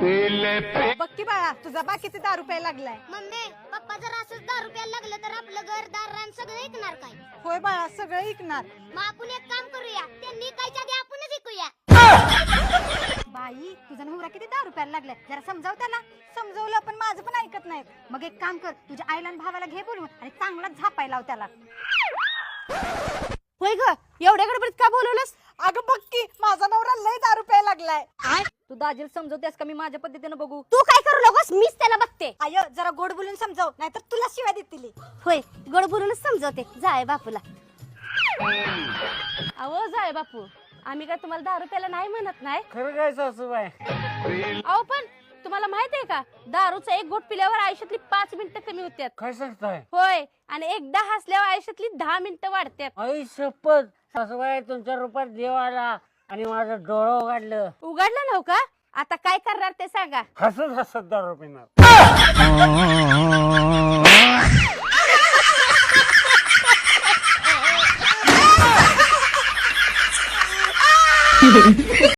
बक्की बाळा तुझा बाकीचे दारू प्यायला लागलाय. मम्मी पप्पा जर असंच दारू प्यायला लागलं तर आपलं घर दार रान सगळं ऐकणार काय? होय बाळा सगळं ऐकणार. मग आपण एक काम करूया, त्यांनी कायच्या आधी आपणच ऐकूया. बाई तुझा नवरा किती दारू प्यायला लागलाय, जरा समजाव त्याला. समजवलं पण माझं पण ऐकत नाही. मग एक काम कर, तुझ्या आईला आणि भावाला घे बोलून आणि चांगला झापायला लाव त्याला. होय ग, एवढ्या गडबडीत का बोलवलंस? अगं बघ की माझा नवरा लय दारू प्यायला लागलाय. तू दाजीला समजवतेस का मी माझ्या पद्धतीने बघू? तू काय करू नकोस, मीच त्याला बघते. आय जरा गोड बोलून समजाव, नाहीतर तुला शिवाय देतील. होय, गोड बोलूनच समजवते. जाय बापूला. अहो जाय बापू, आम्ही काय तुम्हाला दारू प्यायला नाही म्हणत नाही. खरं काय सासूबाई? अहो पण तुम्हाला माहित आहे का, दारूचा एक घोट पिल्यावर आयुष्यातली 5 मिनिटं कमी होत्यात. काय सांगताय? होय, आणि एकदा हसल्यावर आयुष्यातली 10 मिनिटं वाढतात. आई शपथ, सासूबाई तुमच्या रूपात देव आला आणि माझं डोळं उघडलं. उघडलं नव्ह का? आता काय करणार ते सांगा. हसत हसत दारू पिणार.